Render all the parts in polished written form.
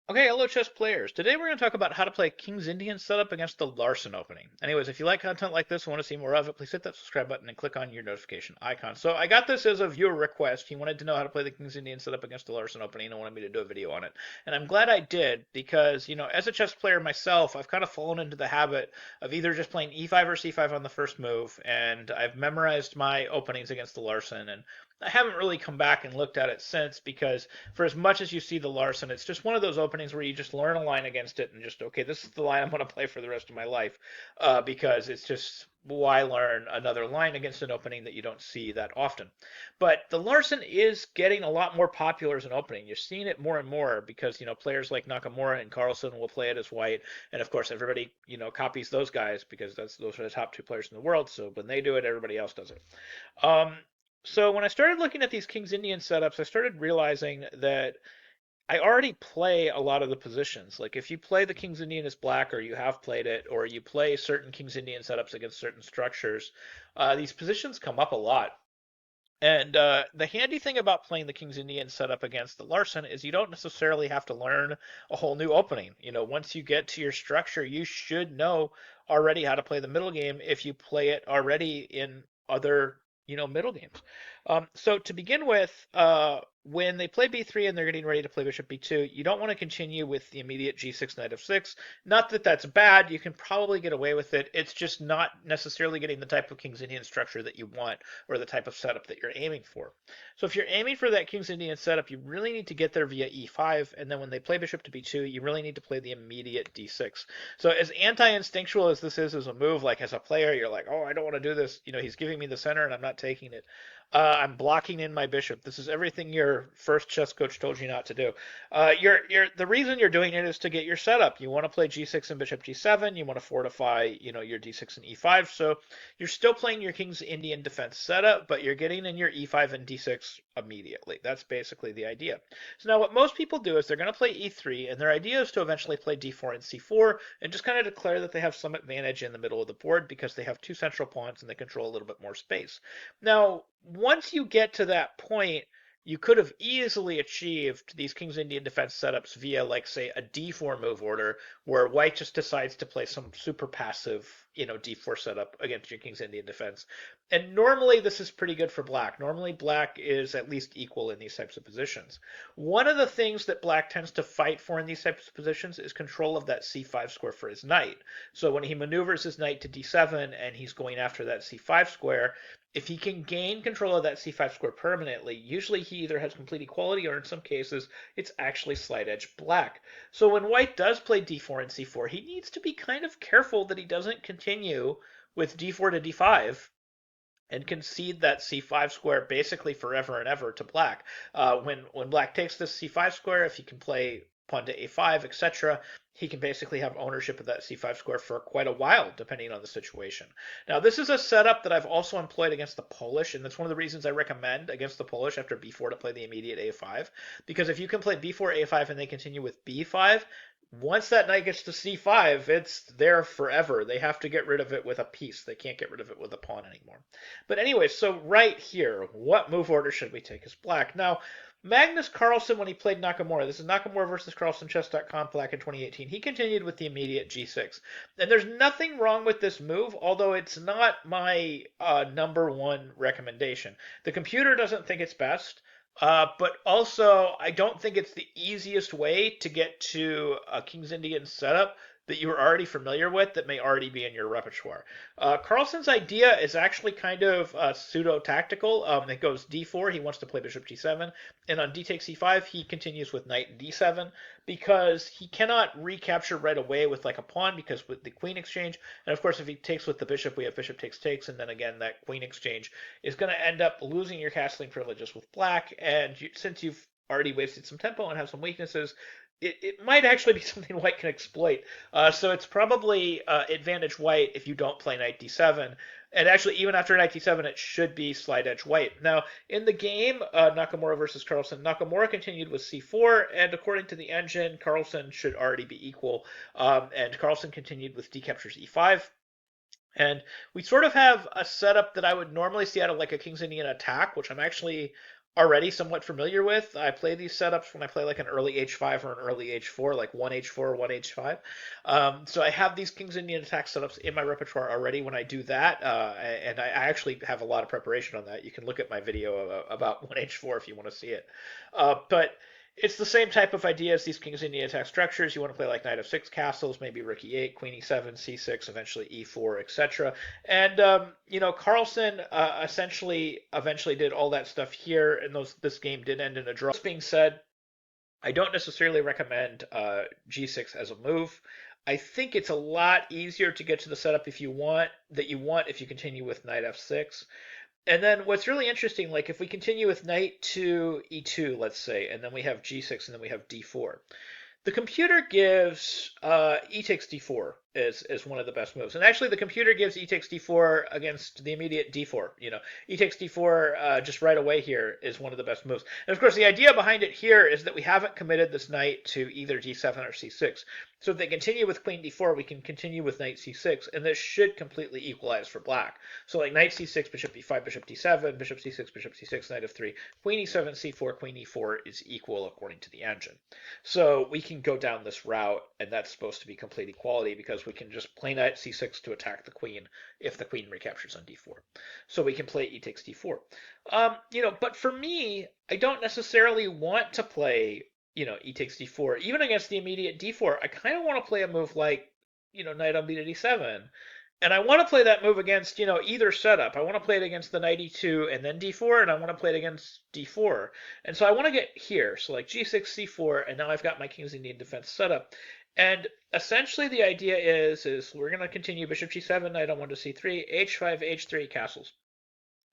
Okay, hello chess players. Today we're going to talk about how to play King's Indian setup against the Larsen opening. Anyways, if you like content like this and want to see more of it, please hit that subscribe button and click on your notification icon. So I got this as a viewer request. He wanted to know how to play the King's Indian setup against the Larsen opening and wanted me to do a video on it. And I'm glad I did because, as a chess player myself, I've kind of fallen into the habit of either just playing e5 or c5 on the first move, and I've memorized my openings against the Larsen, and I haven't really come back and looked at it since because for as much as you see the Larsen, it's just one of those openings where you just learn a line against it and just, okay, this is the line I'm going to play for the rest of my life because it's just why learn another line against an opening that you don't see that often. But the Larsen is getting a lot more popular as an opening. You're seeing it more and more because, players like Nakamura and Carlsen will play it as white. And of course, everybody, copies those guys because those are the top two players in the world. So when they do it, everybody else does it. Um, so when I started looking at these King's Indian setups, I started realizing that I already play a lot of the positions. Like if you play the King's Indian as black, or you have played it, or you play certain King's Indian setups against certain structures, these positions come up a lot. And the handy thing about playing the King's Indian setup against the Larsen is you don't necessarily have to learn a whole new opening. Once you get to your structure, you should know already how to play the middle game if you play it already in other, middle games. So to begin with, when they play b3 and they're getting ready to play bishop b2, you don't want to continue with the immediate g6 knight f6. Not that that's bad, you can probably get away with it. It's just not necessarily getting the type of King's Indian structure that you want or the type of setup that you're aiming for. So if you're aiming for that King's Indian setup, you really need to get there via e5, and then when they play bishop to b2, you really need to play the immediate d6. So as anti-instinctual as this is as a move, like as a player, you're like, oh, I don't want to do this. He's giving me the center and I'm not taking it. I'm blocking in my bishop. This is everything your first chess coach told you not to do. The reason you're doing it is to get your setup. You want to play g6 and bishop g7. You want to fortify, your d6 and e5. So you're still playing your King's Indian defense setup, but you're getting in your e5 and d6 immediately. That's basically the idea. So now what most people do is they're going to play e3, and their idea is to eventually play d4 and c4, and just kind of declare that they have some advantage in the middle of the board because they have two central pawns and they control a little bit more space. Now, once you get to that point, you could have easily achieved these King's Indian defense setups via, like, say, a d4 move order, where white just decides to play some super passive, d4 setup against your King's Indian defense. And normally this is pretty good for black. Normally black is at least equal in these types of positions. One of the things that black tends to fight for in these types of positions is control of that c5 square for his knight. So when he maneuvers his knight to d7 and he's going after that c5 square, if he can gain control of that c5 square permanently, usually he either has complete equality or in some cases it's actually slight edge black. So when white does play d4 and c4, he needs to be kind of careful that he doesn't continue with d4 to d5 and concede that c5 square basically forever and ever to black. When black takes this c5 square, if he can play pawn to a5, etc., he can basically have ownership of that c5 square for quite a while, depending on the situation. Now, this is a setup that I've also employed against the Polish, and that's one of the reasons I recommend against the Polish after b4 to play the immediate a5, because if you can play b4, a5, and they continue with b5, once that knight gets to c5, it's there forever. They have to get rid of it with a piece. They can't get rid of it with a pawn anymore. But anyway, so right here, what move order should we take as black? Now, Magnus Carlsen, when he played Nakamura, this is Nakamura versus CarlsenChess.com, black in 2018, he continued with the immediate g6. And there's nothing wrong with this move, although it's not my number one recommendation. The computer doesn't think it's best. But also, I don't think it's the easiest way to get to a King's Indian setup that you're already familiar with that may already be in your repertoire. Carlsen's idea is actually kind of pseudo-tactical. It goes d4, he wants to play bishop g7, and on d takes e5, he continues with knight d7 because he cannot recapture right away with like a pawn because with the queen exchange, and of course if he takes with the bishop, we have bishop takes, and then again that queen exchange is going to end up losing your castling privileges with black, and since you've already wasted some tempo and have some weaknesses, it might actually be something white can exploit. So it's probably advantage white if you don't play knight d7. And actually, even after knight d7, it should be slight edge white. Now, in the game, Nakamura versus Carlsen, Nakamura continued with c4, and according to the engine, Carlsen should already be equal. And Carlsen continued with d captures e5. And we sort of have a setup that I would normally see out of like a King's Indian attack, which I'm actually already somewhat familiar with. I play these setups when I play like an early H5 or an early H4, like one H4 or one H5. So I have these King's Indian attack setups in my repertoire already when I do that, and I actually have a lot of preparation on that. You can look at my video about one H4 if you want to see it. But it's the same type of idea as these King's Indian attack structures. You want to play like Knight of 6 castles, maybe Rook E8, Queen E7, C6, eventually E4, etc. And Carlsen essentially eventually did all that stuff here, and this game did end in a draw. This being said, I don't necessarily recommend G6 as a move. I think it's a lot easier to get to the setup if you continue with Knight F6. And then what's really interesting, like if we continue with Knight to E2, let's say, and then we have G6 and then we have D4. The computer gives e takes d4 is one of the best moves, and actually the computer gives e takes d4 against the immediate d4. E takes d4 just right away here is one of the best moves. And of course, the idea behind it here is that we haven't committed this knight to either d7 or c6. So if they continue with queen d4, we can continue with knight c6, and this should completely equalize for black. So like knight c6, bishop b5, bishop d7, bishop c6, bishop c6, knight f3, queen e7, c4, queen e4 is equal according to the engine. So we can go down this route, and that's supposed to be complete equality because we can just play knight c6 to attack the queen if the queen recaptures on d4. So we can play e takes d4. But for me, I don't necessarily want to play, e takes d4. Even against the immediate d4, I kind of want to play a move like, knight on b to d7. And I want to play that move against, either setup. I want to play it against the knight e2 and then d4, and I want to play it against d4. And so I want to get here. So like g6, c4, and now I've got my King's Indian defense set up. And essentially the idea is we're going to continue bishop g7, knight on 1 to c3, h5, h3, castles.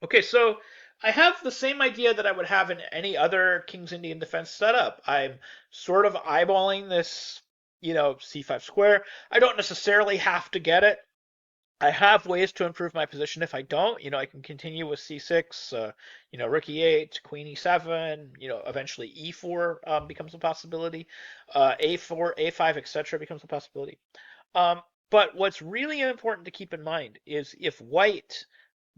Okay, so I have the same idea that I would have in any other King's Indian defense setup. I'm sort of eyeballing this, c5 square. I don't necessarily have to get it. I have ways to improve my position if I don't. I can continue with c6, rook e8, queen e7, eventually e4 becomes a possibility, a4, a5, etc. becomes a possibility. But what's really important to keep in mind is if white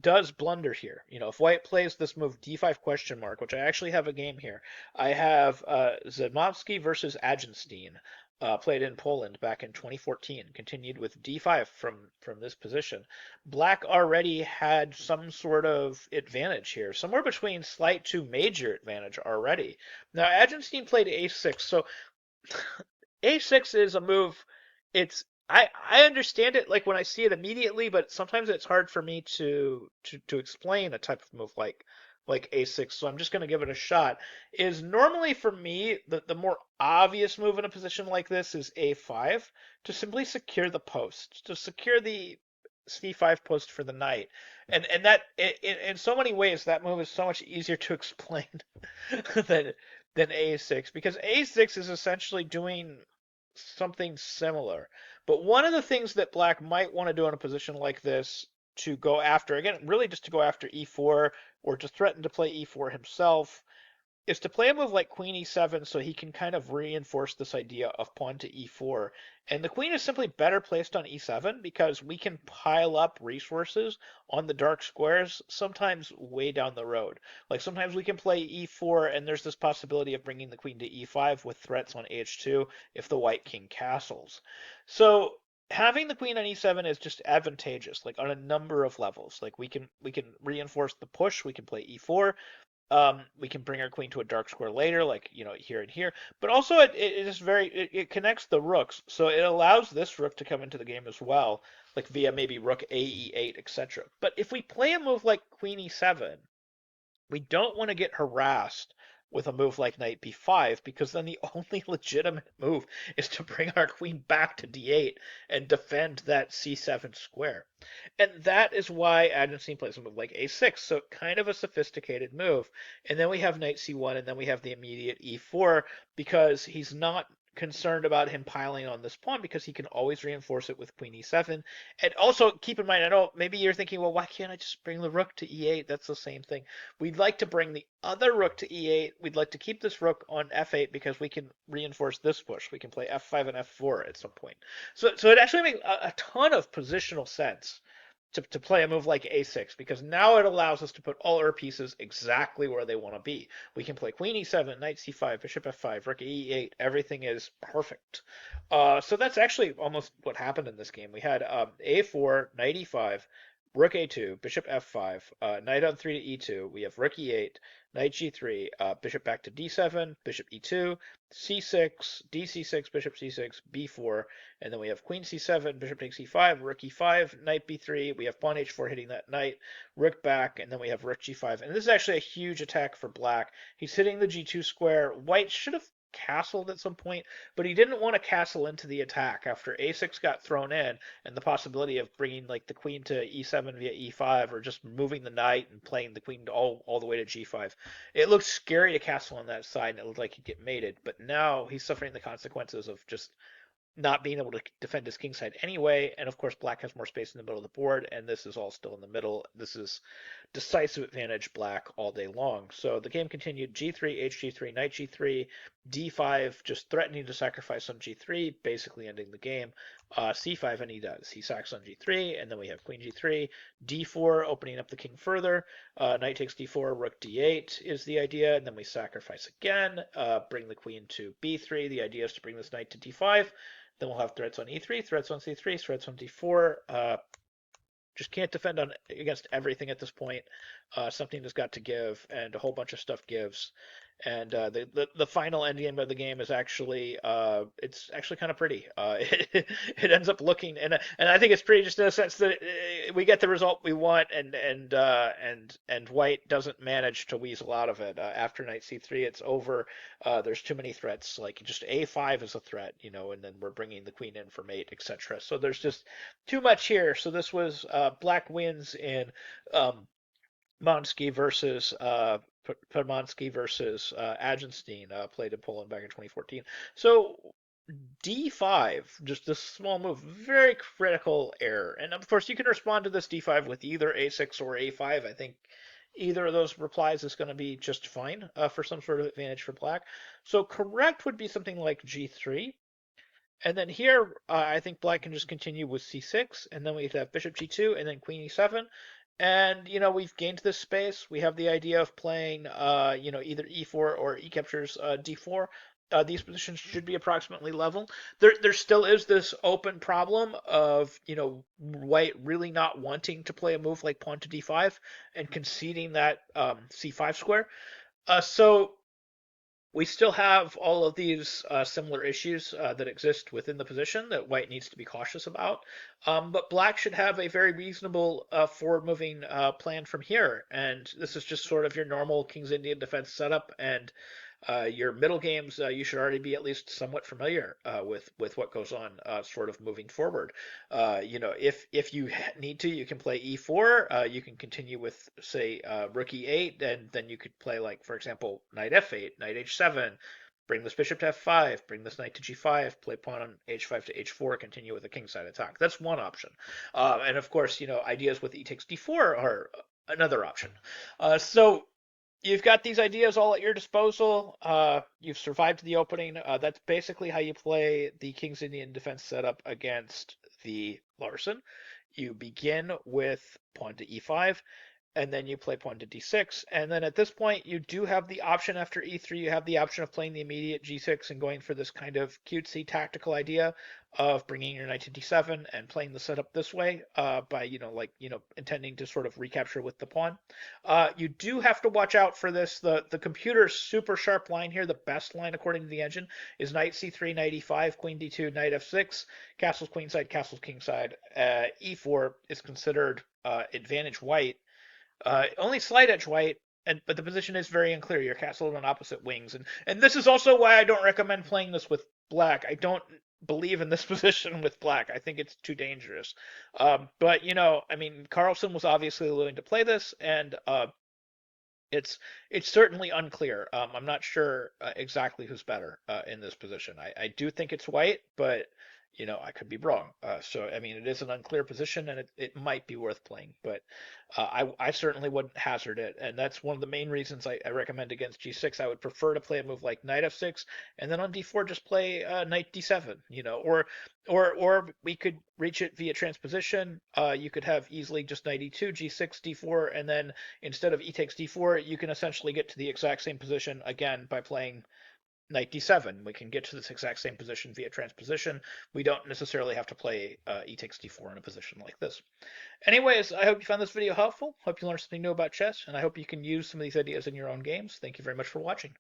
does blunder here, if white plays this move d5 question mark, which I actually have a game here. I have Zimowski versus Agenstein, played in Poland back in 2014, continued with d5 from this position. Black already had some sort of advantage here, somewhere between slight to major advantage already. Now Agenstein played a6, so a6 is a move. I understand it like when I see it immediately, but sometimes it's hard for me to explain a type of move like a6. So I'm just going to give it a shot. Is normally for me the more obvious move in a position like this is a5 to simply secure the post, to secure the c5 post for the knight. And that in so many ways that move is so much easier to explain than than a6 because a6 is essentially doing something similar. But one of the things that black might want to do in a position like this to go after, again, really just to go after e4 or to threaten to play e4 himself, is to play a move like queen e7 so he can kind of reinforce this idea of pawn to e4. And the queen is simply better placed on e7 because we can pile up resources on the dark squares, sometimes way down the road. Like sometimes we can play e4 and there's this possibility of bringing the queen to e5 with threats on h2 if the white king castles. So having the queen on e7 is just advantageous, like on a number of levels. Like we can reinforce the push, we can play e4, we can bring our queen to a dark square later, like here and here. But also, it is it connects the rooks, so it allows this rook to come into the game as well, like via maybe rook a e8, etc. But if we play a move like queen e7, we don't want to get harassed with a move like knight b5 because then the only legitimate move is to bring our queen back to d8 and defend that c7 square. And that is why Agenstein plays a move like a6, so kind of a sophisticated move. And then we have knight c1, and then we have the immediate e4 because he's not concerned about him piling on this pawn because he can always reinforce it with queen e7. And also keep in mind, I know maybe you're thinking, well, why can't I just bring the rook to e8? That's the same thing. We'd like to bring the other rook to e8. We'd like to keep this rook on f8 because we can reinforce this push. We can play f5 and f4 at some point. So it actually makes a ton of positional sense to play a move like a6 because now it allows us to put all our pieces exactly where they want to be. We can play queen e7, knight c5, bishop f5, rook e8. Everything is perfect. So that's actually almost what happened in this game. We had a4, knight e5, rook a2, bishop f5, knight on 3 to e2. We have rook e8, knight g3, bishop back to d7, bishop e2, c6, dc6, bishop c6, b4, and then we have queen c7, bishop takes e5, rook e5, knight b3. We have pawn h4 hitting that knight, rook back, and then we have rook g5. And this is actually a huge attack for black. He's hitting the g2 square. White should have castled at some point, but he didn't want to castle into the attack after a6 got thrown in and the possibility of bringing like the queen to e7 via e5 or just moving the knight and playing the queen all the way to g5. It looked scary to castle on that side and it looked like he'd get mated, but now he's suffering the consequences of just not being able to defend his king side anyway. And of course, black has more space in the middle of the board, and this is all still in the middle. This is decisive advantage black all day long. So the game continued g3, hg3, knight g3, d5, just threatening to sacrifice on g3, basically ending the game. C5, and he does. He sacks on g3, and then we have queen g3, d4, opening up the king further. Knight takes d4, rook d8 is the idea, and then we sacrifice again, bring the queen to b3. The idea is to bring this knight to d5. Then we'll have threats on e3, threats on c3, threats on d4. Just can't defend on against everything at this point. Something has got to give, and a whole bunch of stuff gives. And the final end game of the game is actually it's actually kind of pretty. It ends up looking and I think it's pretty just in a sense that we get the result we want and white doesn't manage to weasel out of it. After knight c3, it's over. There's too many threats. Like just a5 is a threat, and then we're bringing the queen in for mate, etc. So there's just too much here. So this was black wins in Monsky versus Podmansky versus Agenstein, played in Poland back in 2014. So d5, just a small move, very critical error. And of course, you can respond to this d5 with either a6 or a5. I think either of those replies is going to be just fine for some sort of advantage for black. So correct would be something like g3. And then here, I think black can just continue with c6, and then we have bishop g2, and then queen e7. And, we've gained this space. We have the idea of playing, either e4 or e captures d4. These positions should be approximately level. There still is this open problem of, white really not wanting to play a move like pawn to d5 and conceding that c5 square. So we still have all of these similar issues that exist within the position that white needs to be cautious about. But black should have a very reasonable forward-moving plan from here. And this is just sort of your normal King's Indian defense setup. And your middle games, you should already be at least somewhat familiar with what goes on, sort of moving forward. If you need to, you can play e4. You can continue with say rook e8, and then you could play like, for example, knight f8, knight h7. Bring this bishop to f5, bring this knight to g5, play pawn on h5 to h4, continue with a kingside attack. That's one option. And of course, ideas with e takes d4 are another option. So you've got these ideas all at your disposal. You've survived the opening. That's basically how you play the King's Indian defense setup against the Larsen. You begin with pawn to e5, and then you play pawn to d6. And then at this point, you do have the option after e3, you have the option of playing the immediate g6 and going for this kind of cutesy tactical idea of bringing your knight to d7 and playing the setup this way by, intending to sort of recapture with the pawn. You do have to watch out for this. The computer's super sharp line here, the best line according to the engine, is knight c3, knight e5, queen d2, knight f6, castles queenside, castles kingside. E4 is considered advantage white. Only slight edge white, but the position is very unclear. You're castled on opposite wings, and this is also why I don't recommend playing this with black. I don't believe in this position with black. I think it's too dangerous. But Carlsen was obviously willing to play this, and it's certainly unclear. I'm not sure exactly who's better in this position. I do think it's white, but I could be wrong. So, I mean, it is an unclear position and it might be worth playing, but I certainly wouldn't hazard it. And that's one of the main reasons I recommend against g6. I would prefer to play a move like knight f6 and then on d4 just play knight d7, or we could reach it via transposition. You could have easily just knight e2, g6, d4, and then instead of e takes d4, you can essentially get to the exact same position again by playing knight d7. We can get to this exact same position via transposition. We don't necessarily have to play e takes d4 in a position like this. Anyways, I hope you found this video helpful. Hope you learned something new about chess, and I hope you can use some of these ideas in your own games. Thank you very much for watching.